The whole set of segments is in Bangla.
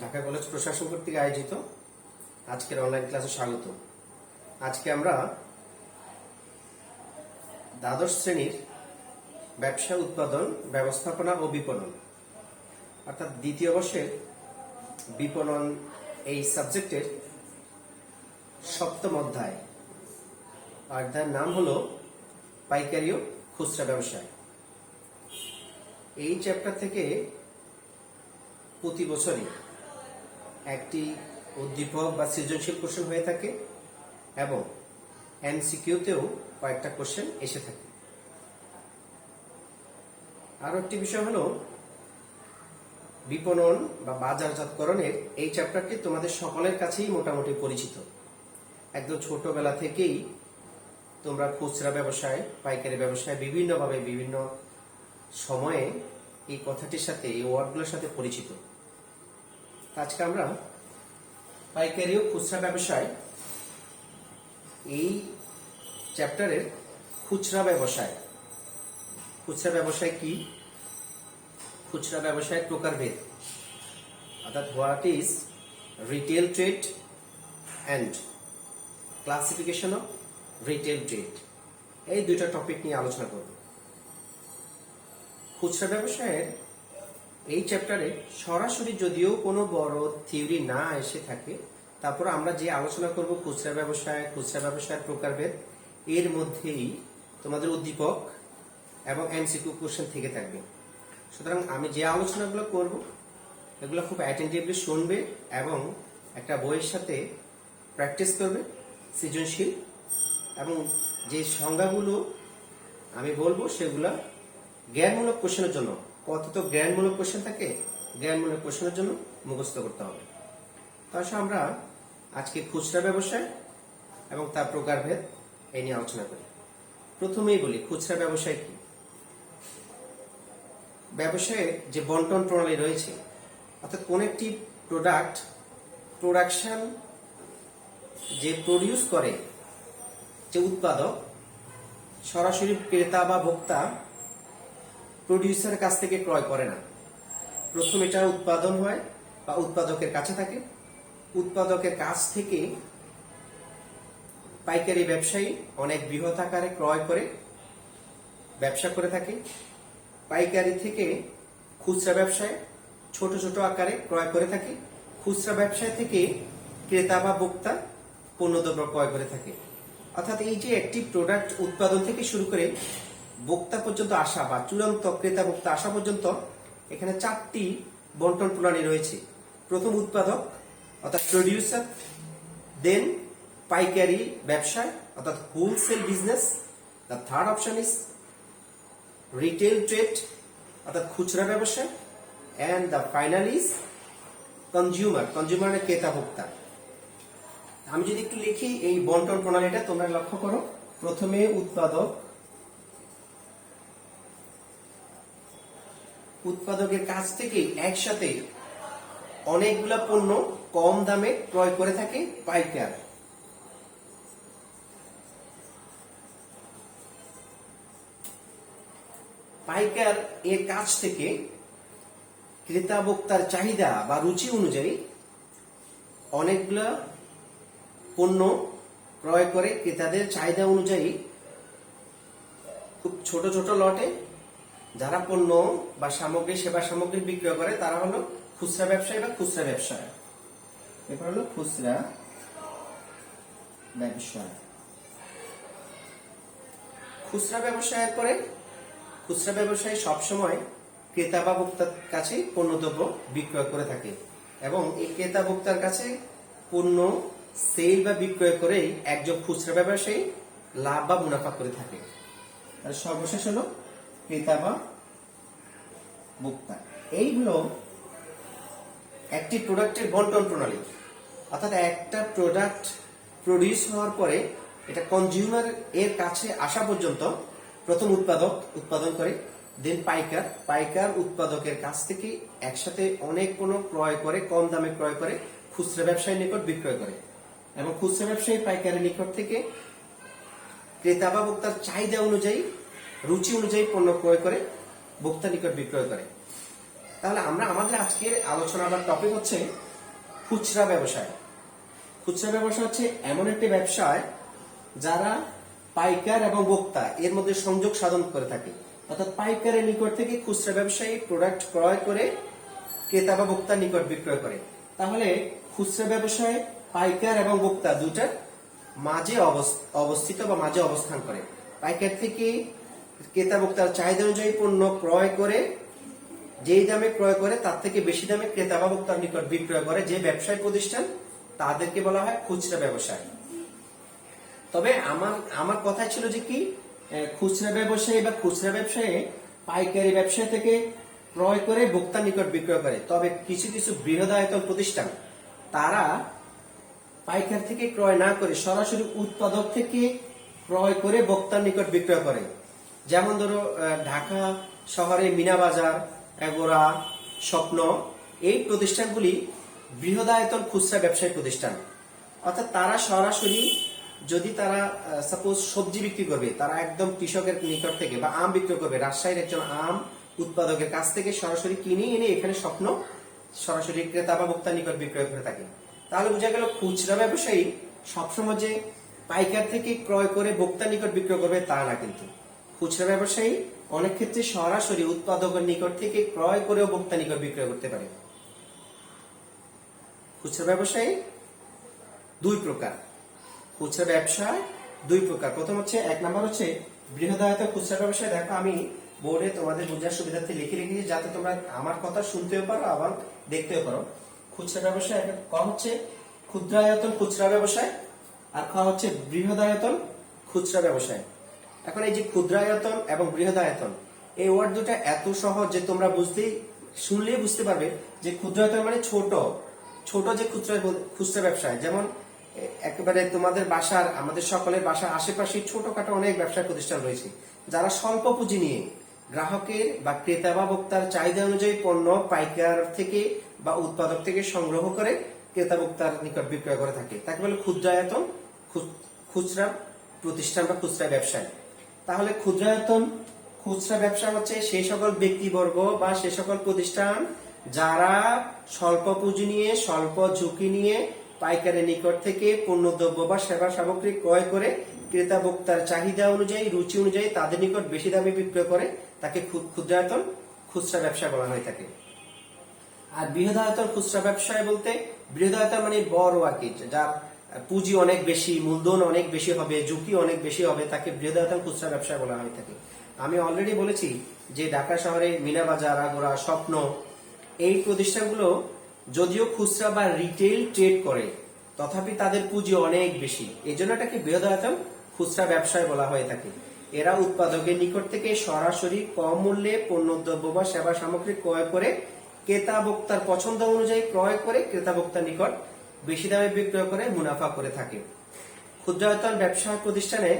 ঢাকা কলেজ প্রশাসন কর্তৃক আয়োজিত আজকের অনলাইন ক্লাসে স্বাগত। আজকে আমরা দ্বাদশ শ্রেণীর ব্যবসা উৎপাদন ব্যবস্থাপনা ও বিপণন অর্থাৎ দ্বিতীয় বর্ষের বিপণন এই সাবজেক্টের সপ্তম অধ্যায়ের নাম হলো পাইকারি ও খুচরা ব্যবসায়। এই চ্যাপ্টার থেকে প্রতি বছরই একটি উদ্দীপক বা সৃজনশীল কোশ্চেন হয়ে থাকে এবং এমসিকিউতেও কয়েকটা কোশ্চেন এসে থাকে। আরো একটি বিষয় হলো বিপণন বা বাজারজাতকরণের এই চ্যাপ্টারটি তোমাদের সকলের কাছেই মোটামুটি পরিচিত। একদম ছোটবেলা থেকেই তোমরা খুচরা ব্যবসায় পাইকারি ব্যবসায় বিভিন্নভাবে বিভিন্ন সময়ে এই কথাটির সাথে এই ওয়ার্ডগুলোর সাথে পরিচিত। আজকে আমরা পাইকারি ও খুচরা ব্যবসায় এই চ্যাপ্টারের খুচরা ব্যবসায় কি, খুচরা ব্যবসায়ের প্রকারভেদ অর্থাৎ what is retail trade and classification of retail trade, এই দুইটা টপিক নিয়ে আলোচনা করব। খুচরা ব্যবসায়ের এই চ্যাপ্টারে সরাসরি যদিও কোনো বড় থিওরি না এসে থাকে, তারপর আমরা যে আলোচনা করব খুচরা ব্যবসায়ের প্রকারভেদ, এর মধ্যেই তোমাদের উদ্দীপক এবং এমসিকিউ কোশ্চেন থেকে থাকবে। সুতরাং আমি যে আলোচনাগুলো করব এগুলো খুব অ্যাটেন্টিভলি শুনবে এবং একটা বইয়ের সাথে প্র্যাকটিস করবে সৃজনশীল, এবং যে সংজ্ঞাগুলো আমি বলবো সেগুলা জ্ঞানমূলক কোশ্চেনের জন্য, কত জ্ঞানমূলক কোশ্চেন থাকে, জ্ঞানমূলক কোশ্চেনের জন্য মুখস্থ করতে হবে। তাহলে আমরা আজকে খুচরা ব্যবসায় এবং তার প্রকারভেদ এই নিয়ে আলোচনা করি। প্রথমেই বলি খুচরা ব্যবসায় কি। ব্যবসায়ে যে বন্টন প্রণালী রয়েছে, অর্থাৎ কোন একটি প্রোডাকশন যে প্রডিউস করে যে উৎপাদক, সরাসরি ক্রেতা বা ভোক্তা প্রডিউসারের কাছ থেকে ক্রয় করে না। প্রথম এটা উৎপাদন হয় বা উৎপাদকের কাছে থাকে, উৎপাদকের কাছ থেকে পাইকারি ব্যবসায়ী অনেক বৃহৎ আকারে ক্রয় করে ব্যবসা করে থাকে। পাইকারি থেকে খুচরা ব্যবসায় ছোট ছোট আকারে ক্রয় করে থাকে। খুচরা ব্যবসায় থেকে ক্রেতা বা ভোক্তা পণ্যদ্রব্য ক্রয় করে থাকে। অর্থাৎ এই যে একটি প্রোডাক্ট উৎপাদন থেকে শুরু করে ভোক্তা পর্যন্ত আসা বা চূড়ান্ত ক্রেতা ভোক্তা আসা পর্যন্ত এখানে চারটি বন্টন প্রণালী রয়েছে। প্রথম উৎপাদক অর্থাৎ প্রডিউসার, দেন পাইকারি ব্যবসায় অর্থাৎ wholesale business, the third option is retail trade অর্থাৎ খুচরা ব্যবসা, and the final is consumer ক্রেতা ভোক্তা। আমি যদি একটু লিখি এই বন্টন প্রণালীটা, তোমরা লক্ষ্য করো। প্রথমে উৎপাদকের কাছ থেকে একসাথে অনেকগুলা পণ্য কম দামে ক্রয় করে থাকে পাইকার এর কাছ থেকে ক্রেতা ভোক্তার চাহিদা বা রুচি অনুযায়ী অনেকগুলা পণ্য ক্রয় করে ক্রেতাদের চাহিদা অনুযায়ী খুব ছোট ছোট লটে যারা পণ্য বা সামগ্রী সেবা সামগ্রী বিক্রয় করে তারা হলো খুচরা ব্যবসায়ী বা খুচরা ব্যবসায়। এরপর হলো খুচরা ব্যবসায়ের পরে খুচরা ব্যবসায়ী সবসময় ক্রেতা বা ভোক্তার কাছে পণ্যদ্রব্য বিক্রয় করে থাকে এবং এই ক্রেতা ভোক্তার কাছে পণ্য সেল বা বিক্রয় করেই একজন খুচরা ব্যবসায়ী লাভ বা মুনাফা করে থাকে। আর সর্বশেষ হলো ক্রেতা বা ভোক্তা। এই হলো একটি প্রোডাক্টের বন্টন প্রণালী। অর্থাৎ একটা প্রোডাক্ট প্রডিউস হওয়ার পরে এটা কনজিউমার এর কাছে আসা পর্যন্ত প্রথম উৎপাদক উৎপাদন করে, দেন পাইকার উৎপাদকের কাছ থেকে একসাথে অনেক পণ্য ক্রয় করে, কম দামে ক্রয় করে খুচরা ব্যবসায়ীর নিকট বিক্রয় করে, এবং খুচরা ব্যবসায়ী পাইকারের নিকট থেকে ক্রেতা বা ভোক্তার চাহিদা অনুযায়ী রুচি অনুযায়ী পণ্য ক্রয় করে ভোক্তার নিকট বিক্রয় করে। তাহলে আমরা আমাদের আজকের আলোচনা বা টপিক হচ্ছে খুচরা ব্যবসায়। খুচরা ব্যবসা হচ্ছে এমন একটি ব্যবসায় যারা পাইকার এবং ভোক্তা এর মধ্যে সংযোগ সাধন করে থাকে, অর্থাৎ পাইকারের নিকট থেকে খুচরা ব্যবসায়ী প্রোডাক্ট ক্রয় করে ক্রেতা বা ভোক্তার নিকট বিক্রয় করে। তাহলে খুচরা ব্যবসায় পাইকার এবং ভোক্তা দুটার মাঝে অবস্থিত বা মাঝে অবস্থান করে। পাইকার থেকে ক্রেতা ভোক্তার চাহিদা অনুযায়ী পণ্য ক্রয় করে, যেই দামে ক্রয় করে তার থেকে বেশি দামে ক্রেতা বা ভোক্তার নিকট বিক্রয় করে যে ব্যবসায় প্রতিষ্ঠান, তাদেরকে বলা হয় খুচরা ব্যবসায়। তবে আমার কথা ছিল যে কি, খুচরা ব্যবসায়ী বা খুচরা ব্যবসায়ী পাইকারি ব্যবসায় থেকে ক্রয় করে ভোক্তার নিকট বিক্রয় করে। তবে কিছু কিছু বৃহদায়তন প্রতিষ্ঠান তারা পাইকার থেকে ক্রয় না করে সরাসরি উৎপাদক থেকে ক্রয় করে ভোক্তার নিকট বিক্রয় করে। যেমন ধরো ঢাকা শহরে মিনা বাজার, এগোরা, স্বপ্ন, এই প্রতিষ্ঠানগুলি বৃহদায়তন খুচরা ব্যবসায়ী প্রতিষ্ঠান। অর্থাৎ তারা সরাসরি, যদি তারা সাপোজ সবজি বিক্রি করবে, তারা একদম কৃষকের নিকট থেকে, বা আম বিক্রি করবে, রাজশাহীর একজন আম উৎপাদকের কাছ থেকে সরাসরি কিনে এনে এখানে স্বপ্ন সরাসরি ক্রেতা বা ভোক্তার নিকট বিক্রয় করে থাকে। তাহলে বোঝা গেল খুচরা ব্যবসায়ী সবসময় যে পাইকার থেকে ক্রয় করে ভোক্তার নিকট বিক্রয় করবে তা না, কিন্তু খুচরা ব্যবসায়ী অনেক ক্ষেত্রে সরাসরি উৎপাদকের নিকট থেকে ক্রয় করেও ভোক্তার নিকট বিক্রয় করতে পারে। খুচরা ব্যবসায়ী দুই প্রকার। খুচরা ব্যবসা দুই প্রকার। প্রথম হচ্ছে, এক নম্বর হচ্ছে বৃহদায়তন খুচরা ব্যবসায়। দেখো আমি বোর্ডে তোমাদের বোঝার সুবিধার্থে লিখে রেখেছি, যাতে তোমরা আমার কথা শুনতেও পারো আবার দেখতেও পারো। খুচরা ব্যবসায় ক হচ্ছে ক্ষুদ্রায়তন খুচরা ব্যবসায়, আর খ হচ্ছে বৃহদায়তন খুচরা ব্যবসায়। এখন এই যে ক্ষুদ্রায়তন এবং বৃহদায়তন, এই ওয়ার্ড দুটা এত সহজ যে তোমরা শুনলেই বুঝতে পারবে যে ক্ষুদ্রায়তন মানে ছোট ছোট যে খুচরা ব্যবসায়। যেমন একেবারে তোমাদের বাসার, আমাদের সকলের বাসার আশেপাশে ছোটখাটো অনেক ব্যবসার প্রতিষ্ঠান রয়েছে, যারা স্বল্প পুঁজি নিয়ে গ্রাহকের বা ক্রেতা বা ভোক্তার চাহিদা অনুযায়ী পণ্য পাইকার থেকে বা উৎপাদক থেকে সংগ্রহ করে ক্রেতা ভোক্তার নিকট বিক্রয় করে থাকে, তাকে বলে ক্ষুদ্রায়তন খুচরা প্রতিষ্ঠান বা খুচরা ব্যবসায়। তাহলে ক্ষুদ্রায়তন খুচরা ব্যবসা হচ্ছে সেই সকল ব্যক্তিবর্গ বা সে সকল প্রতিষ্ঠান যারা স্বল্প পুঁজি নিয়ে, স্বল্প ঝুঁকি নিয়ে পাইকারের নিকট থেকে পণ্যদ্রব্য বা সেবা সামগ্রী ক্রয় করে ক্রেতা ভোক্তার চাহিদা অনুযায়ী, রুচি অনুযায়ী তাদের নিকট বেশি দামে বিক্রয় করে, তাকে ক্ষুদ্রায়তন খুচরা ব্যবসা বলা হয়ে থাকে। আর বৃহদায়তন খুচরা ব্যবসায় বলতে, বৃহদায়তন মানে বড় আর কি, যার পুঁজি অনেক বেশি, মূলধন অনেক বেশি হবে, ঝুঁকি অনেক বেশি হবে, তাকে বৃহদায়তন খুচরা ব্যবসা বলা হয়ে থাকে। আমি অলরেডি বলেছি যে ঢাকা শহরে মিনা বাজার, আগোরা, স্বপ্ন, এই প্রতিষ্ঠানগুলো যদিও খুচরা বা রিটেল ট্রেড করে, তথাপি তাদের পুঁজি অনেক বেশি, এই জন্য এটাকে বৃহদায়তন খুচরা ব্যবসায় বলা হয়ে থাকে। এরা উৎপাদকের নিকট থেকে সরাসরি কম মূল্যে পণ্যদ্রব্য বা সেবা সামগ্রী ক্রয় করে ক্রেতা ভোক্তার পছন্দ অনুযায়ী ক্রয় করে ক্রেতা ভোক্তার নিকট বেশি দামে বিক্রয় করে মুনাফা করে থাকে। ক্ষুদ্রায়তন ব্যবসা প্রতিষ্ঠানে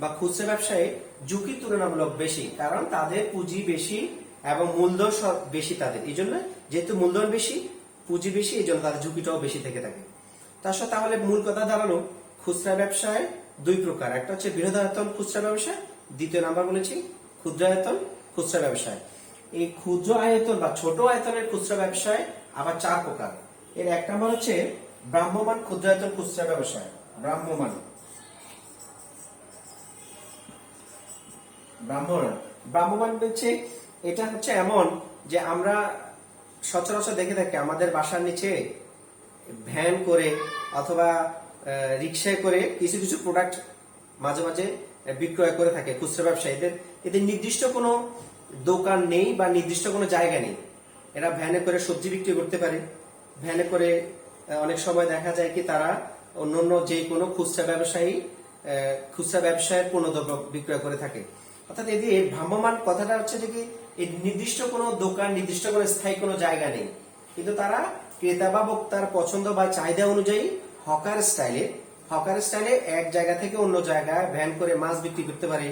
বা খুচরা ব্যবসায় ঝুঁকি তুলনামূলক বেশি, কারণ তাদের পুঁজি বেশি এবং মূলধন বেশি তাদের, এই জন্য যেহেতু মূলধন বেশি, পুঁজি বেশি, এই জন্য তাদের ঝুঁকিটাও বেশি থেকে থাকে। তাহলে মূল কথা দাঁড়ালো খুচরা ব্যবসায় দুই প্রকার, একটা হচ্ছে বৃহদায়তন খুচরা ব্যবসা, দ্বিতীয় নাম্বার বলেছি ক্ষুদ্রায়তন খুচরা ব্যবসায়। এই ক্ষুদ্র আয়তন বা ছোট আয়তনের খুচরা ব্যবসায় আবার চার প্রকার। এর এক নাম্বার হচ্ছে ভ্রাম্যমাণ ক্ষুদ্রায়তন খুচরা ব্যবসায়। ভ্রাম্যমাণ বলছে, এটা হচ্ছে এমন যে আমরা সচরাচর দেখে থাকি আমাদের বাসার নিচে ভ্যান করে অথবা রিক্সায় করে কিছু কিছু প্রোডাক্ট মাঝে মাঝে বিক্রয় করে থাকে খুচরা ব্যবসায়ীদের। এদের নির্দিষ্ট কোনো দোকান নেই বা নির্দিষ্ট কোনো জায়গা নেই। এরা ভ্যানে করে সবজি বিক্রি করতে পারে, ভ্যানে করে অনেক সময় দেখা যায় কি তারা অন্যান্য যে কোনো খুচরা ব্যবসায়ের পণ্যদ্রব্য বিক্রয় করে থাকে। অর্থাৎ এদের ভ্রাম্যমাণ কথাটা হচ্ছে যে কি, এই নির্দিষ্ট কোনো দোকান, নির্দিষ্ট কোনো স্থায়ী কোনো জায়গা নেই, কিন্তু তারা ক্রেতা বা ভোক্তার পছন্দ বা চাহিদা অনুযায়ী হকার স্টাইলে এক জায়গা থেকে অন্য জায়গায় ভ্যান করে মাছ বিক্রি করতে পারে,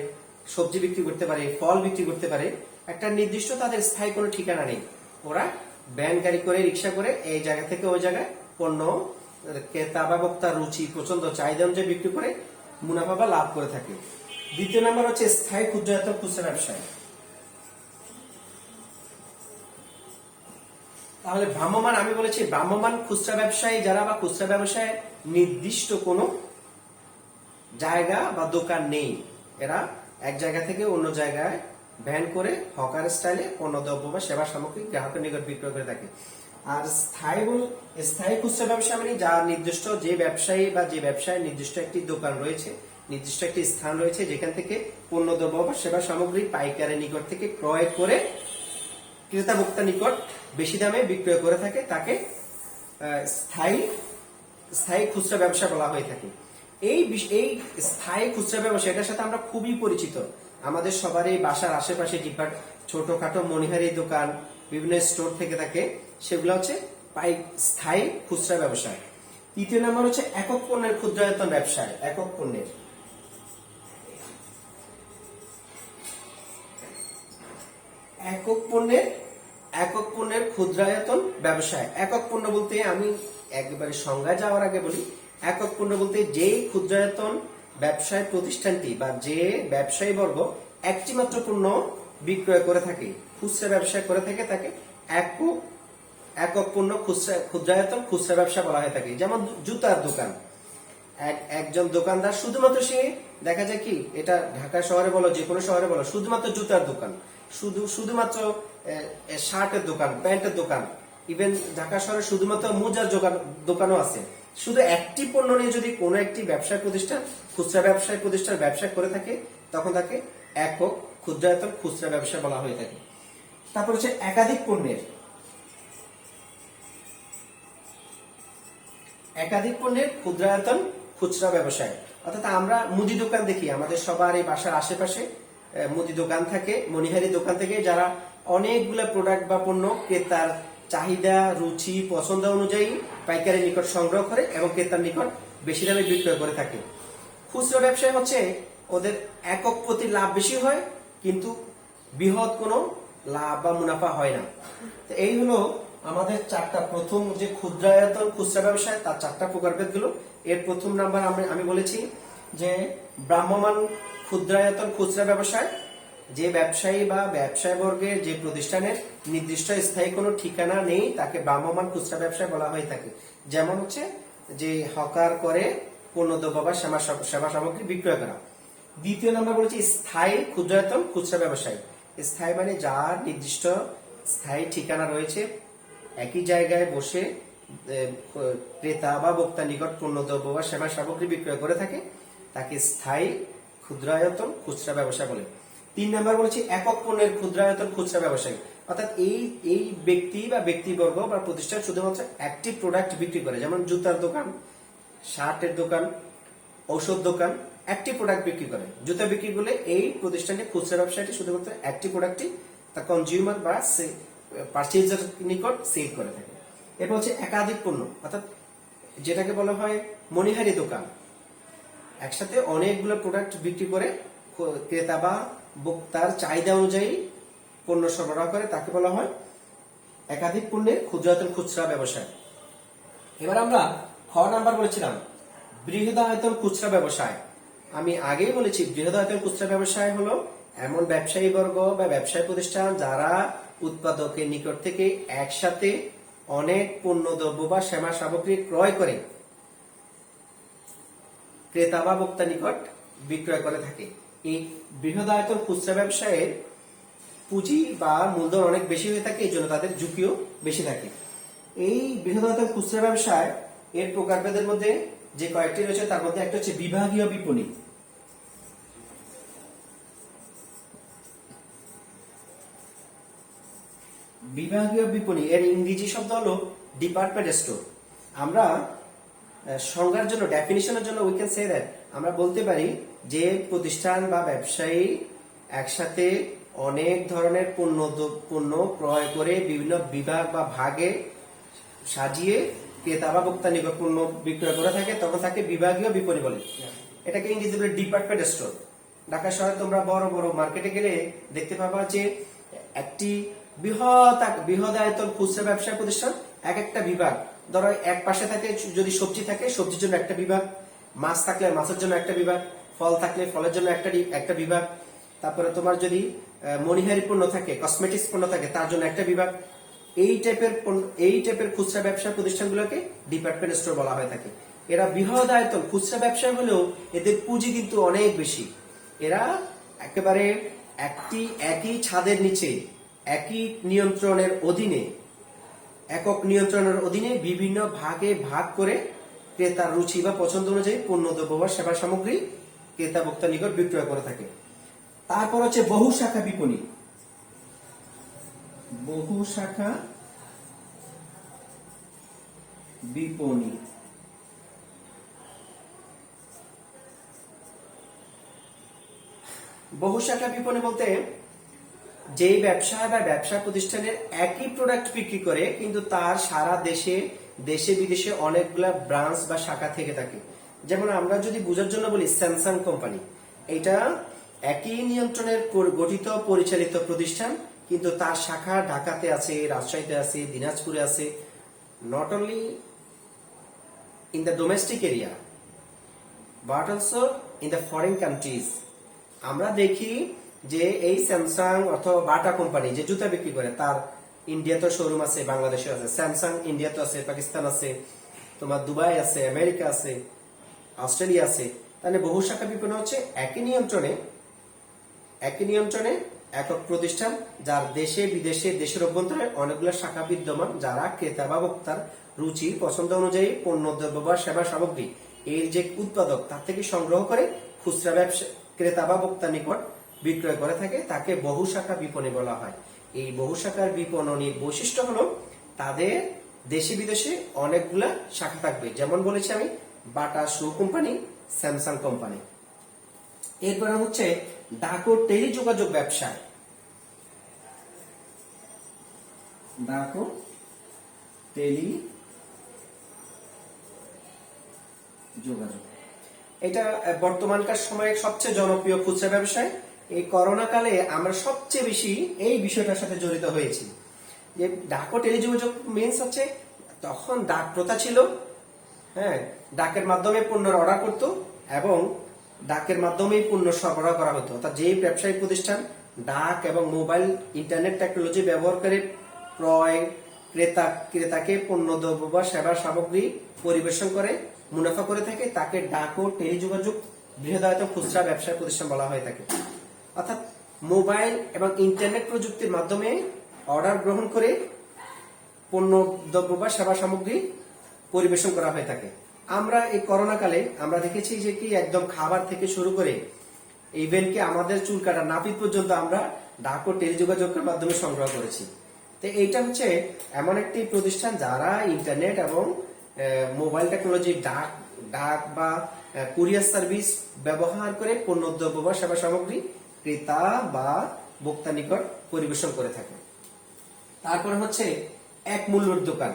সবজি বিক্রি করতে পারে, ফল বিক্রি করতে পারে। একটা নির্দিষ্ট তাদের স্থায়ী কোনো ঠিকানা নেই, ওরা ভ্যান গাড়ি করে, রিক্সা করে এই জায়গা থেকে ওই জায়গায় পণ্য ক্রেতা বা ভোক্তার রুচি, পছন্দ, চাহিদা অনুযায়ী বিক্রি করে মুনাফা বা লাভ করে থাকে। দ্বিতীয় নম্বর হচ্ছে স্থায়ী ক্ষুদ্রায়তন খুচরা ব্যবসায়। তাহলে ভ্রাম্যমান, আমি বলেছি ভ্রাম্যমান খুচরা ব্যবসায়ী যারা বা খুচরা ব্যবসায় নির্দিষ্ট কোনো জায়গা বা দোকান নেই, এরা এক জায়গা থেকে অন্য জায়গায় ভ্যান করে হকার স্টাইলে পণ্যদ্রব্য বা সেবা সামগ্রী গ্রাহকের নিকট বিক্রয় করে থাকে। আর স্থায়ী খুচরা ব্যবসা মানে যা নির্দিষ্ট যে ব্যবসায়ী বা যে ব্যবসায় নির্দিষ্ট একটি দোকান রয়েছে, নির্দিষ্ট একটি স্থান রয়েছে যেখান থেকে পণ্যদ্রব্য বা সেবা সামগ্রী পাইকারের নিকট থেকে ক্রয় করে ক্রেতা ভোক্তা নিকট বেশি দামে বিক্রয় করে থাকে, তাকে স্থায়ী খুচরা ব্যবসা বলা হয়ে থাকে। এই স্থায়ী খুচরা ব্যবসা, এটার সাথে আমরা খুবই পরিচিত। আমাদের সবারই বাসার আশেপাশে ছোটখাটো মনিহারি দোকান, বিভিন্ন স্টোর থেকে থাকে, সেগুলো হচ্ছে স্থায়ী খুচরা ব্যবসা। তৃতীয় নাম্বার হচ্ছে একক পণ্যের ক্ষুদ্রায়তন ব্যবসায়। একক পণ্যের ক্ষুদ্রায়তন ব্যবসায়। একক পণ্য বলতে, আমি একেবারে সংজ্ঞা যাওয়ার আগে বলি, একক পণ্য বলতে যেই ক্ষুদ্রায়তন ব্যবসায় প্রতিষ্ঠানটি বা যে ব্যবসায়ী বর্গ একটি মাত্র পণ্য বিক্রয় করে থাকে, খুচরা ব্যবসায় করে থাকে, তাকে একক পণ্য ক্ষুদ্রায়তন খুচরা ব্যবসা বলা হয়ে থাকে। যেমন জুতার দোকান, একজন দোকানদার শুধুমাত্র, সে দেখা যায় কি, এটা ঢাকা শহরে বলো যে কোনো শহরে বলো, শুধুমাত্র জুতার দোকান, শুধুমাত্র শার্টের দোকান, প্যান্টের দোকান, ইভেন ঢাকা শহরে শুধুমাত্র মোজার দোকানও আছে। শুধু একটি পণ্য নিয়ে যদি কোনো একটি ব্যবসায় প্রতিষ্ঠান, খুচরা ব্যবসায় প্রতিষ্ঠান ব্যবসা করে থাকে, তখন তাকে একক ক্ষুদ্রায়তন খুচরা ব্যবসা বলা হয়ে থাকে। তারপর হচ্ছে একাধিক পণ্যের ক্ষুদ্রায়তন খুচরা ব্যবসায়। অর্থাৎ আমরা মুদি দোকান দেখি, আমাদের সবার এই বাসার আশেপাশে মুদি দোকান থাকে, মনিহারি দোকান থেকে যারা অনেকগুলো প্রোডাক্ট বা পণ্য ক্রেতার চাহিদা, রুচি, পছন্দ অনুযায়ী পাইকারের নিকট সংগ্রহ করে এবং ক্রেতার নিকট বেশি দামে বিক্রয় করে থাকে। খুচরা ব্যবসায় হচ্ছে ওদের একক প্রতি লাভ বেশি হয়, কিন্তু বৃহৎ কোনো লাভ বা মুনাফা হয় না। তো এই হলো আমাদের চারটা, প্রথম যে ক্ষুদ্রায়তন খুচরা ব্যবসায়, তার চারটা প্রকারভেদ গুলো। এর প্রথম নাম্বার আমি বলেছি যে ভ্রাম্যমান ক্ষুদ্রায়তন খুচরা ব্যবসায় যে ব্যবসায়ী বা ব্যবসায় বর্গের যে প্রতিষ্ঠানের নির্দিষ্ট স্থায়ী কোনো ঠিকানা নেই, তাকে ভ্রাম্যমান খুচরা ব্যবসায় বলা হয়ে থাকে। যেমন হচ্ছে যে হকার করে পণ্যদ্রব্য বা সেবা সামগ্রী বিক্রয় করা। দ্বিতীয় নাম্বার বলেছি স্থায়ী ক্ষুদ্রায়তন খুচরা ব্যবসায়। স্থায়ী মানে যার নির্দিষ্ট স্থায়ী ঠিকানা রয়েছে, একই জায়গায় বসে ক্রেতা বা ভোক্তার নিকট পণ্যদ্রব্য বা সেবা সামগ্রী বিক্রয় করে থাকে, তাকে স্থায়ী ক্ষুদ্রায়তন খুচরা ব্যবসা বলে। 3 নাম্বার বলেছি একক পণ্যের ক্ষুদ্রায়তন খুচরা ব্যবসায়ী। অর্থাৎ এই ব্যক্তি বা ব্যক্তিবর্গ বা প্রতিষ্ঠান শুধুমাত্র একটি প্রোডাক্ট বিক্রি করে, যেমন জুতার দোকান, শার্টের দোকান, ঔষধ দোকান, একটি প্রোডাক্ট বিক্রি করে। জুতা বিক্রি করলে এই প্রতিষ্ঠানটি, খুচরা ব্যবসায়টি শুধুমাত্র একটি প্রোডাক্টই তা কনজিউমার বা পারচেজার নিকট সেল করে থাকে। এরপর হচ্ছে একাধিক পণ্য, অর্থাৎ যেটাকে বলা হয় মনিহারি দোকান, একসাথে অনেকগুলো প্রোডাক্ট বিক্রি করে ক্রেতা বা ভোক্তার চাহিদা অনুযায়ী পণ্য সরবরাহ করে, তাকে বলা হয় একাধিক পণ্যের ক্ষুদ্রায়তন খুচরা ব্যবসায়। এবার আমরা খ নাম্বার বলেছিলাম বৃহদায়তন খুচরা ব্যবসায়। আমি আগেই বলেছি বৃহদায়তন খুচরা ব্যবসায় হলো এমন ব্যবসায়ী বর্গ বা ব্যবসায়ী প্রতিষ্ঠান যারা উৎপাদকের নিকট থেকে একসাথে অনেক পণ্যদ্রব্য বা সেবা সামগ্রী ক্রয় করে ক্রেতা বা ভোক্তার নিকট বিক্রয় করে থাকে। এই বৃহদায়তন খুচরা ব্যবসায়ের পুঁজি বা মূলধন অনেক বেশি হয়ে থাকে, এই জন্য তাদের ঝুঁকিও বেশি থাকে। এই বৃহদায়তন খুচরা ব্যবসায় এর প্রকারভেদের মধ্যে যে কয়েকটি রয়েছে, তার মধ্যে একটা হচ্ছে বিভাগীয় বিপণী। বিভাগীয় বিপণী এর ইংরেজি শব্দ হলো ডিপার্টমেন্ট স্টোর। আমরা সংজ্ঞার জন্য, ডেফিনিশনের জন্য উই ক্যান সে দ্যাট, আমরা বলতে পারি যে প্রতিষ্ঠান বা ব্যবসায়ী একসাথে অনেক ধরনের পণ্য ক্রয় করে বিভিন্ন বিভাগ বা ভাগে সাজিয়ে ক্রেতা বা ভোক্তা নিকট পণ্য বিক্রয় করে থাকে, তখন তাকে বিভাগীয় বিপণী বলে। এটাকে ইংরেজি বলে ডিপার্টমেন্ট স্টোর। ঢাকা শহরে তোমরা বড় বড় মার্কেটে গেলে দেখতে পাবা যে একটি বৃহদায়তন খুচরা ব্যবসা প্রতিষ্ঠান, এক একটা বিভাগ, ধরো এক পাশে থাকে যদি সবজি থাকে, সবজির জন্য একটা বিভাগ, মাছ থাকলে মাছের জন্য একটা বিভাগ, ফল থাকলে ফলের জন্য একটা বিভাগ, তারপরে তোমার যদি মনিহারি পণ্য থাকে, কসমেটিক্স পণ্য থাকে, তার জন্য একটা বিভাগ, এই টাইপের খুচরা ব্যবসা প্রতিষ্ঠানগুলোকে ডিপার্টমেন্ট স্টোর বলা হয়ে থাকে। এরা বৃহৎ আয়তন খুচরা ব্যবসা হলেও এদের পুঁজি কিন্তু অনেক বেশি। এরা একেবারে একই ছাদের নিচে একই নিয়ন্ত্রণের অধীনে একক নিয়ন্ত্রণের অধীনে বিভিন্ন ভাগে ভাগ করে ক্রেতার রুচি বা পছন্দ অনুযায়ী পণ্য দ্রব্য বা সেবা সামগ্রী ক্রেতা ভোক্তার নিকট বিক্রয় করে থাকে। তারপর হচ্ছে বহু শাখা বিপণী। বহু শাখা বিপণী বহু শাখা বিপণী বলতে যেই ব্যবসা বা ব্যবসা প্রতিষ্ঠানের একই প্রোডাক্ট বিক্রি করে কিন্তু তার সারা দেশে বিদেশে অনেকগুলা ব্রাঞ্চ বা শাখা থেকে থাকে। যেমন আমরা যদি বোঝার জন্য বলি স্যামসাং কোম্পানি, এটা একই নিয়ন্ত্রণের গঠিত পরিচালিত প্রতিষ্ঠান কিন্তু তার শাখা ঢাকাতে আছে, রাজশাহীতে আছে, দিনাজপুরে আছে। Not only in the domestic area but also in the foreign countries. আমরা দেখি যে এই স্যামসাং অথবা বাটা কোম্পানি যে জুতা বিক্রি করে তার ইন্ডিয়াতে শোরুম আছে, বাংলাদেশে আছে। স্যামসাং ইন্ডিয়াতে আছে, পাকিস্তান আছে, তোমার দুবাই আছে, আমেরিকা আছে, অস্ট্রেলিয়া আছে। তাহলে বহু শাখা বিপণী হচ্ছে একই নিয়ন্ত্রণে একক প্রতিষ্ঠান যার দেশে বিদেশে দেশের অভ্যন্তরে অনেকগুলো শাখা বিদ্যমান, যারা ক্রেতা বা ভোক্তার রুচি পছন্দ অনুযায়ী পণ্য দ্রব্য বা সেবা সামগ্রী এর যে উৎপাদক তার থেকে সংগ্রহ করে খুচরা ব্যবসা ক্রেতা বা ভোক্তার নিকট বিক্রয় করে থাকে, তাকে বহু শাখা বিপণী বলা হয়। এই বহু শাখার বিপণনীর বৈশিষ্ট্য হলো তাদের দেশে বিদেশে অনেকগুলা শাখা থাকবে। যেমন বলেছি আমি, বাটা শু কোম্পানি, স্যামসাং কোম্পানি। এরপরে হচ্ছে ডাক ও টেলিযোগাযোগ ব্যবসায়। ডাক ও টেলিযোগাযোগ এটা বর্তমানকার সময়ে সবচেয়ে জনপ্রিয় খুচরা ব্যবসায়। এই করোনা কালে আমরা সবচেয়ে বেশি এই বিষয়টার সাথে জড়িত হয়েছি। যে ডাক ও টেলিযোগাযোগ মিন্স হচ্ছে তখন ডাক প্রথা ছিল, হ্যাঁ, ডাকের মাধ্যমে পণ্যের অর্ডার করতো এবং ডাকের মাধ্যমেই পণ্য সরবরাহ করা হতো। অর্থাৎ যে ব্যবসায়িক প্রতিষ্ঠান ডাক এবং মোবাইল ইন্টারনেট টেকনোলজি ব্যবহার করে ক্রেতাকে পণ্য দ্রব্য বা সেবা সামগ্রী পরিবেশন করে মুনাফা করে থাকে, তাকে ডাক ও টেলিযোগাযোগ বৃহদায়তন খুচরা ব্যবসা প্রতিষ্ঠান বলা হয়ে থাকে। অর্থাৎ মোবাইল এবং ইন্টারনেট প্রযুক্তির মাধ্যমে অর্ডার গ্রহণ করে পণ্য দ্রব্য বা সেবা সামগ্রী পরিবেশন করা হয়ে থাকে। আমরা এই করোনা কালে আমরা দেখেছি যে কি একদম খাবার থেকে শুরু করে ইভেন কি আমাদের চুল কাটা নাপিত পর্যন্ত আমরা ডাক ও টেলিযোগাযোগের মাধ্যমে সংগ্রহ করেছি। তো এইটা হচ্ছে এমন একটি প্রতিষ্ঠান যারা ইন্টারনেট এবং মোবাইল টেকনোলজি ডাক বা কুরিয়ার সার্ভিস ব্যবহার করে পণ্য দ্রব্য বা সেবা সামগ্রী ক্রেতা বা ভোক্তা নিকট পরিবেশন করে থাকে। তারপরে হচ্ছে এক মূল্যের দোকান।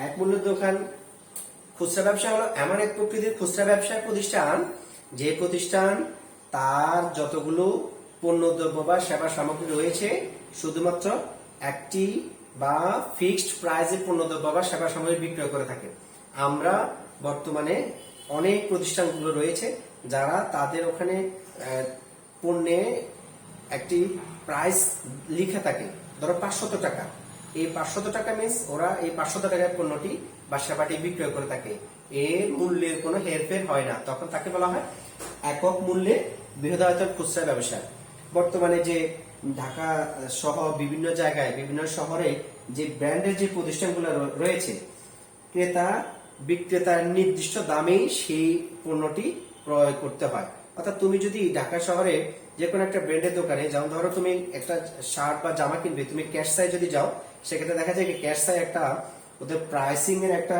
এক মূল্যের দোকান খুচরা ব্যবসা হলো এমন এক প্রকৃতির খুচরা ব্যবসা প্রতিষ্ঠান যে প্রতিষ্ঠান তার যতগুলো পণ্য দ্রব্য বা সেবা সামগ্রী রয়েছে শুধুমাত্র একটি বা ফিক্সড প্রাইসে পণ্য দ্রব্য বা সেবা সামগ্রী বিক্রয় করে থাকে। আমরা বর্তমানে অনেক প্রতিষ্ঠানগুলো রয়েছে যারা তাদের ওখানে পণ্যে একটি প্রাইস লিখে থাকে, ধরো 500 টাকা। এই 500 টাকা মিন্স ওরা এই 500 টাকার পণ্যটি বা সেবাটি বিক্রয় করে থাকে, এর মূল্যের কোনো হেরফের হয় না, তখন তাকে বলা হয় একক মূল্যে বৃহদায়তন খুচরা ব্যবসা। বর্তমানে যে ঢাকা সহ বিভিন্ন জায়গায় বিভিন্ন শহরে যে ব্র্যান্ডের যে প্রতিষ্ঠানগুলো রয়েছে, ক্রেতা বিক্রেতার নির্দিষ্ট দামেই সেই পণ্যটি ক্রয় করতে হয়। অর্থাৎ তুমি যদি ঢাকা শহরে যে কোনো একটা ব্র্যান্ডের দোকানে যাও, ধরো তুমি একটা শার্ট বা জামা কিনবে, তুমি ক্যাশ সাই যদি যাও, সেক্ষেত্রে দেখা যায় ক্যাশ সাই একটা ওদের প্রাইসিং এর একটা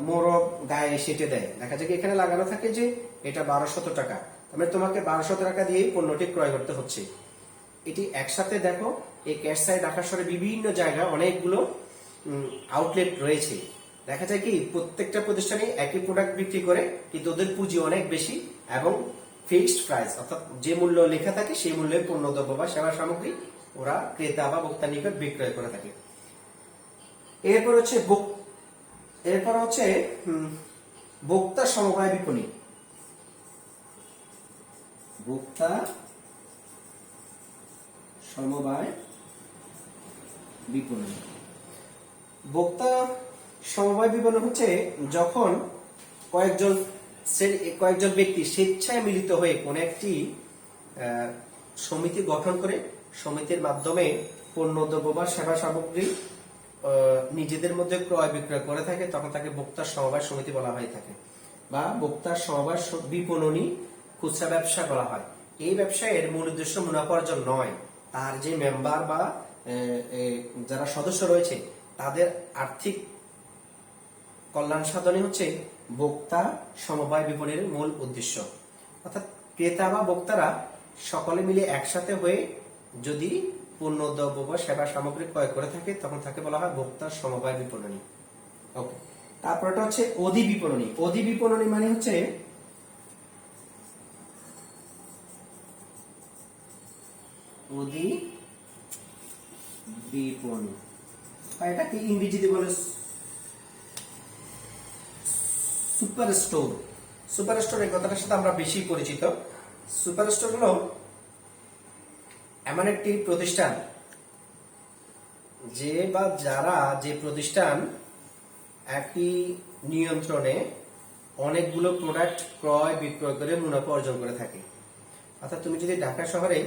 মোড়ক গায়ে সেটে দেয়, দেখা যায় এখানে লাগানো থাকে যে এটা 1200 টাকা, মানে তোমাকে 1200 টাকা দিয়েই পণ্যটি ক্রয় করতে হচ্ছে। এটি একসাথে দেখো এই ক্যাশ সাই ঢাকা শহরে বিভিন্ন জায়গায় অনেকগুলো আউটলেট রয়েছে। দেখা যায় কি প্রত্যেকটা প্রতিষ্ঠানে একই প্রোডাক্ট বিক্রি করে কিন্তু ওদের পুঁজি অনেক বেশি এবং ফিক্সড প্রাইস, অর্থাৎ যে মূল্য লেখা থাকে সেই মূল্যের পণ্য দ্রব্য বা সেবা সামগ্রী ওরা ক্রেতা বা ভোক্তার নিকট বিক্রয় করে থাকে। এরপর হচ্ছে ভোক্তা সমবায় বিপণী। ভোক্তা সমবায় বিপণন। ভোক্তা সমবায় বিপণন হচ্ছে যখন কয়েকজন ব্যক্তি স্বেচ্ছায় মিলিত হয়ে কোন একটি সমিতি গঠন করে সমিতির মাধ্যমে পণ্য দ্রব্য বা সেবা সামগ্রী নিজেদের মধ্যে ক্রয় বিক্রয় করে থাকে, তখন তাকে ভোক্তা সমবায় সমিতি বলা হয়ে থাকে বা ভোক্তা সমবায় বিপণনী খুচরা ব্যবসা বলা হয়। এই ব্যবসায়ের মূল উদ্দেশ্য মুনাফা অর্জন নয়, তার যে মেম্বার বা যারা সদস্য রয়েছে তাদের আর্থিক কল্যাণ সাধনই হচ্ছে ভোক্তা সমবায় বিপণনের মূল উদ্দেশ্য। অর্থাৎ ক্রেতা বা ভোক্তারা সকলে মিলে একসাথে হয়ে যদি পণ্য দ্রব্য বা সেবা সামগ্রী ক্রয় করে থাকে তখন তাকে বলা হয় ভোক্তা সমবায় বিপণনী। ওকে, তারপরটা হচ্ছে অধি বিপণনী। অধি বিপণনী মানে হচ্ছে অধি বিপণী, এটাকে ইংরেজিতে বলে সুপার স্টোর। সুপার স্টোর এই কথাটার সাথে আমরা বেশি পরিচিত। সুপার স্টোর হলো এমন একটি প্রতিষ্ঠান যে প্রতিষ্ঠান একই নিয়ন্ত্রণে অনেকগুলো প্রোডাক্ট ক্রয় বিক্রয় করে মুনাফা অর্জন করে থাকে। অর্থাৎ তুমি যদি ঢাকা শহরে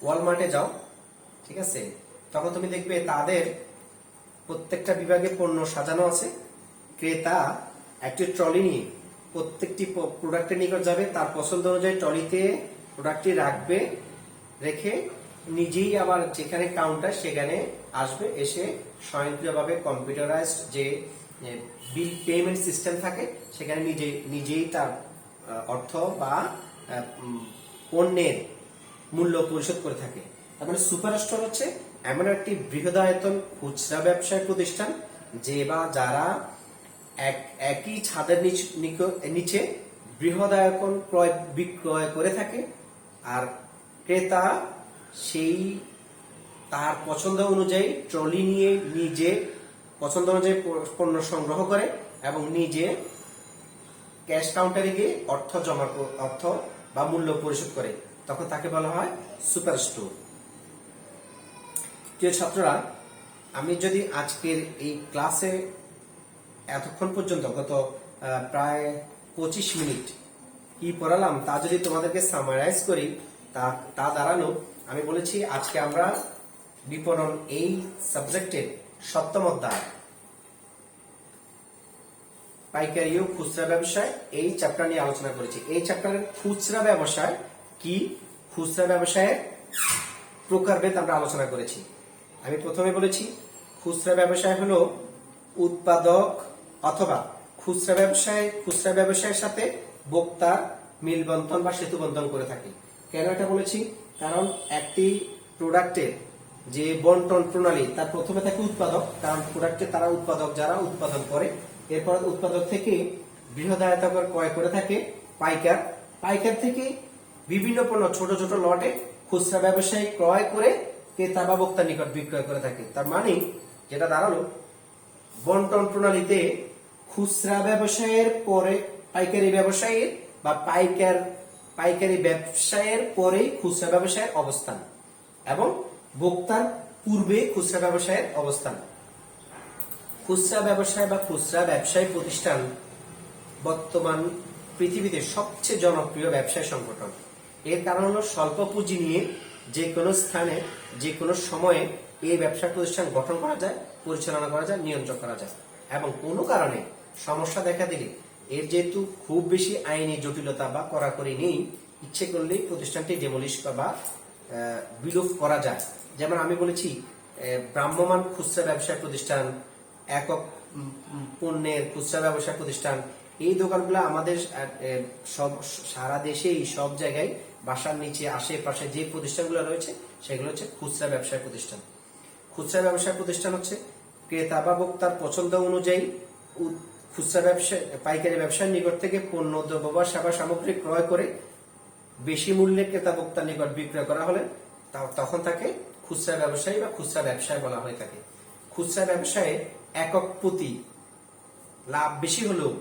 ওয়ালমার্টে যাও, ঠিক আছে, তখন তুমি দেখবে তাদের প্রত্যেকটা বিভাগে পণ্য সাজানো আছে। ক্রেতা একটি ট্রলি নিয়ে প্রত্যেকটি প্রোডাক্টের নিকট যাবে, তার পছন্দ অনুযায়ী ট্রলিতে প্রোডাক্টটি রাখবে, রেখে নিজেই আবার যেখানে কাউন্টার সেখানে আসবে, এসে স্বয়ংক্রিয়ভাবে কম্পিউটারাইজড যে বিল পেমেন্ট সিস্টেম থাকে সেখানে নিজেই তার অর্থ বা পণ্যের মূল্য পরিশোধ করে থাকে। তার মানে সুপার স্টোর হচ্ছে এমন একটি বৃহদায়তন খুচরা ব্যবসায় প্রতিষ্ঠান যে বা যারা একই ছাদের নিচে বৃহদায়তন ক্রয় বিক্রয় করে থাকে, আর ক্রেতা সেই তার পছন্দ অনুযায়ী ট্রলি নিয়ে নিজে পছন্দ অনুযায়ী পণ্য সংগ্রহ করে এবং নিজে ক্যাশ কাউন্টারে গিয়ে অর্থ বা মূল্য পরিশোধ করে, তখন তাকে বলা হয় সুপার স্টোর। প্রিয় ছাত্ররা, আমি যদি আজকের এই ক্লাসে এতক্ষণ পর্যন্ত গত প্রায় 25 মিনিট কি পড়ালাম তা যদি তোমাদেরকে সামারাইজ করি, তা দাঁড়ানো আমি বলেছি আজকে আমরা বিপণন এই সাবজেক্টের 7ম অধ্যায় পাইকারি ও খুচরা ব্যবসায় এই চ্যাপ্টার নিয়ে আলোচনা করেছি। এই চ্যাপ্টারের খুচরা ব্যবসায় কি, খুচরা ব্যবসায়ের প্রকারভেদ আমরা আলোচনা করেছি। আমি প্রথমে বলেছি খুচরা ব্যবসায় হলো উৎপাদক অথবা খুচরা ব্যবসায়ের সাথে ভোক্তার মিলবন্ধন বা সেতুবন্ধন করে থাকে। কেন এটা বলেছি? কারণ একটি প্রোডাক্টের যে বন্টন প্রণালী, তার প্রথমে থাকে উৎপাদক, কারণ প্রোডাক্টে তারা উৎপাদক যারা উৎপাদন করে, এরপর উৎপাদক থেকে বৃহদায়তকার ক্রয় করে থাকে পাইকার থেকে বিভিন্ন পণ্য ছোট ছোট লটে খুচরা ব্যবসায়ী ক্রয় করে ক্রেতা বা ভোক্তার নিকট বিক্রয় করে থাকে। তার মানে যেটা দাঁড়ালো, বন্টন প্রণালীতে খুচরা ব্যবসায়ের পরে পাইকারি ব্যবসায়ীর বা পাইকারি ব্যবসায়ের পরে খুচরা ব্যবসায়ের অবস্থান এবং ভোক্তার পূর্বে খুচরা ব্যবসায়ের অবস্থান। খুচরা ব্যবসায় বা খুচরা ব্যবসায়ী প্রতিষ্ঠান বর্তমান পৃথিবীতে সবচেয়ে জনপ্রিয় ব্যবসায় সংগঠন। এর কারণ হলো স্বল্প পুঁজি নিয়ে যে কোনো স্থানে যে কোনো সময়ে এই ব্যবসা প্রতিষ্ঠান গঠন করা যায়, পরিচালনা করা যায়, নিয়ন্ত্রণ করা যায় এবং কোনো কারণে সমস্যা দেখা দিলে এর যেহেতু খুব বেশি আইনি জটিলতা বা কড়াকড়ি নেই, ইচ্ছে করলেই প্রতিষ্ঠানটি ডেমোলিশ বা বিলোপ করা যায়। যেমন আমি বলেছি ভ্রাম্যমাণ খুচরা ব্যবসায় প্রতিষ্ঠান, একক পণ্যের খুচরা ব্যবসায় প্রতিষ্ঠান, এই দোকানগুলো আমাদের সব সারা দেশেই সব জায়গায় বাসার নিচে আশেপাশে যে প্রতিষ্ঠানগুলো রয়েছে সেগুলো হচ্ছে খুচরা ব্যবসায় প্রতিষ্ঠান। খুচরা ব্যবসায় প্রতিষ্ঠান হচ্ছে ক্রেতা বা ভোক্তার পছন্দ অনুযায়ী খুচরা ব্যবসায় পাইকারি ব্যবসার নিকট থেকে পণ্য দ্রব্য বা সেবা সামগ্রী ক্রয় করে বেশি মূল্যে ক্রেতা ভোক্তার নিকট বিক্রয় করা হলে তখন তাকে খুচরা ব্যবসায়ী বা খুচরা ব্যবসায় বলা হয়ে থাকে। খুচরা ব্যবসায়ে একক প্রতি লাভ বেশি হলেও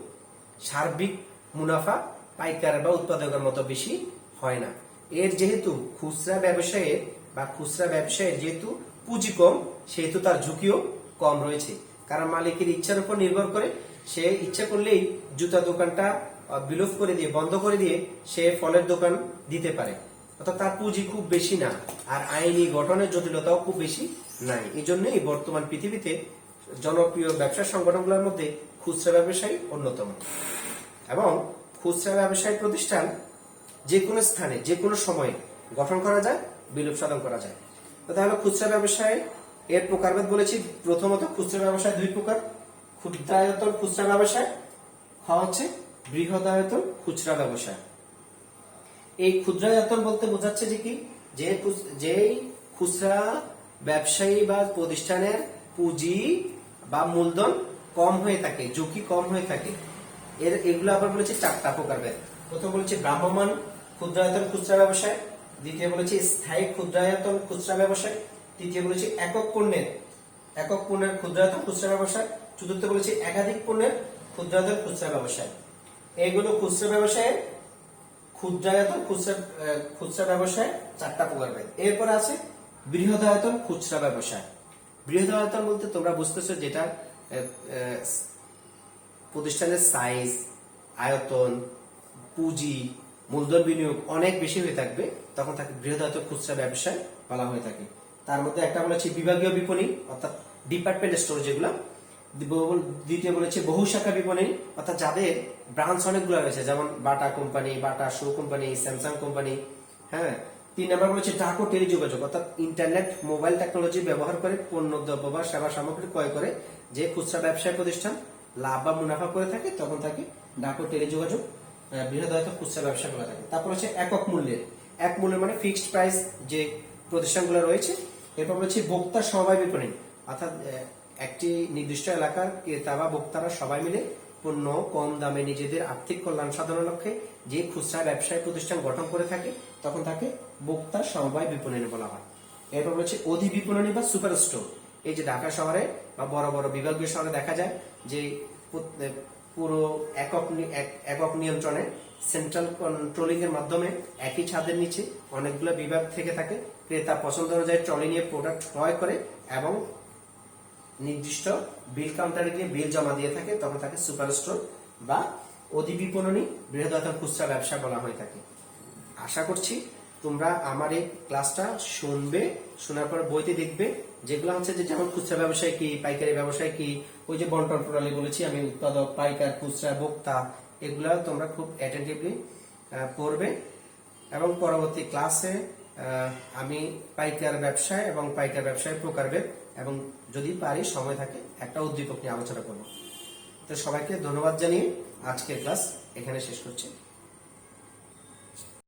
সার্বিক মুনাফা পাইকার বা উৎপাদকের মতো বেশি হয় না। এর যেহেতু খুচরা ব্যবসায়ের বা খুচরা ব্যবসায়ের যেহেতু পুঁজি কম, সেহেতু তার ঝুঁকিও কম রয়েছে। কারণ মালিকের ইচ্ছার উপর নির্ভর করে, সে ইচ্ছা করলেই জুতা দোকানটা বিলোপ করে দিয়ে, বন্ধ করে দিয়ে সে ফলের দোকান দিতে পারে। অর্থাৎ তার পুঁজি খুব বেশি না, আর আইনি গঠনের জটিলতাও খুব বেশি নাই। এই জন্যই বর্তমান পৃথিবীতে জনপ্রিয় ব্যবসা সংগঠনগুলোর মধ্যে খুচরা ব্যবসায়ী অন্যতম। এবং খুচরা ব্যবসায়ী প্রতিষ্ঠান যে কোনো স্থানে যে কোনো সময়ে গঠন করা যায়, বিলোপ সাধন করা যায়। তো তাহলে খুচরা ব্যবসায় এর প্রকারভেদ বলেছি। প্রথমত খুচরা ব্যবসায় দুই প্রকার, ক্ষুদ্রায়তন খুচরা ব্যবসায়, হচ্ছে বৃহদায়তন খুচরা ব্যবসায়। এই ক্ষুদ্রায়তন বলতে বোঝাচ্ছে যে কি, যে খুচরা ব্যবসায়ী বা প্রতিষ্ঠানের পুঁজি বা মূলধন কম হয়ে থাকে, ঝুঁকি কম হয়ে থাকে। এগুলো আবার বলেছে চারটা প্রকারভেদ। প্রথম বলেছে ভ্রাম্যমাণ ক্ষুদ্রায়তন খুচরা ব্যবসায়, দ্বিতীয় বলেছে স্থায়ী ক্ষুদ্রায়তন খুচরা ব্যবসায়, তৃতীয় বলেছে একক পণ্যের ক্ষুদ্রায়তন খুচরা ব্যবসায়, চতুর্থ বলেছে একাধিক পণ্যের ক্ষুদ্রায়তন খুচরা ব্যবসায়। এইগুলো খুচরা ব্যবসায়, ক্ষুদ্রায়তন খুচরা ব্যবসায় চারটা প্রকারভেদ। এরপর আছে বৃহদায়তন খুচরা ব্যবসায়। বৃহদায়তন বলতে তোমরা বুঝতেছো যেটা প্রতিষ্ঠানের সাইজ, আয়তন, পুঁজি, মূলধন বিনিয়োগ অনেক বেশি হয়ে থাকবে, তখন তাকে বৃহদায়তন খুচরা ব্যবসায় বলা হয়ে থাকে। তার মধ্যে একটা বলেছে বিভাগীয় বিপণী, অর্থাৎ ডিপার্টমেন্ট স্টোর যেগুলো। দ্বিতীয় বলেছে বহু শাখা বিপণী, অর্থাৎ যাদের ব্রাঞ্চ অনেকগুলো রয়েছে, যেমন বাটা কোম্পানি, বাটা শো কোম্পানি, স্যামসাং কোম্পানি। হ্যাঁ। 3 নম্বর বলেছে ডাক ও টেলিযোগাযোগ, অর্থাৎ ইন্টারনেট, মোবাইল টেকনোলজি ব্যবহার করে পণ্য দ্রব্য বা সেবা সামগ্রী ক্রয় করে যে খুচরা ব্যবসায় প্রতিষ্ঠান লাভ বা মুনাফা করে থাকে, তখন তাকে ডাক ও টেলিযোগাযোগ বৃহদায়তন খুচরা ব্যবসা বলা থাকে। তারপর হচ্ছে একক মূল্যের, এক মূল্যের মানে ফিক্সড প্রাইস যে প্রতিষ্ঠানগুলো রয়েছে। এরপর হচ্ছে ভোক্তা সমবায় বিপণী, অর্থাৎ একটি নির্দিষ্ট এলাকার ক্রেতা বা ভোক্তারা সবাই মিলে পণ্য কম দামে নিজেদের আর্থিক কল্যাণ সাধনের লক্ষ্যে যে খুচরা ব্যবসায় প্রতিষ্ঠান গঠন করে থাকে, তখন তাকে ভোক্তা সমবায় বিপণী বলা হয়। এরপর হচ্ছে অধি বিপণনী বা সুপার স্টোর। এই যে ঢাকা শহরে বা বড় বড় বিভাগীয় শহরে দেখা যায় যে পুরো একক নিয়ন্ত্রণে, সেন্ট্রাল কন্ট্রোলিং এর মাধ্যমে একই ছাদের নিচে অনেকগুলো বিভাগ থেকে থাকে। ক্রেতা পছন্দ অনুযায়ী ট্রলি নিয়ে প্রোডাক্ট ক্রয় করে এবং নির্দিষ্ট বিল কাউন্টারে গিয়ে বিল জমা দিয়ে থাকে, তখন তাকে সুপার স্টোর বা অধি বিপণনী বৃহদায়তন খুচরা ব্যবসা বলা হয়ে থাকে। আশা করছি তোমরা আমার এই ক্লাসটা শুনবে, শোনার পর বইতে দেখবে, যেগুলো হচ্ছে যে যেমন খুচরা ব্যবসায় কি, পাইকারি ব্যবসায় কি, ওই যে বন্টন প্রণালী বলেছি আমি, উৎপাদক, পাইকার, খুচরা, ভোক্তা, এগুলা তোমরা খুব অ্যাটেন্টিভলি পড়বে। এবং পরবর্তী ক্লাসে আমি পাইকার ব্যবসায় এবং পাইকার ব্যবসায় প্রকারভেদ এবং যদি পারি সময় থাকে একটা উদ্দীপক নিয়ে আলোচনা করব। তো সবাইকে ধন্যবাদ জানিয়ে আজকের ক্লাস এখানে শেষ করছি।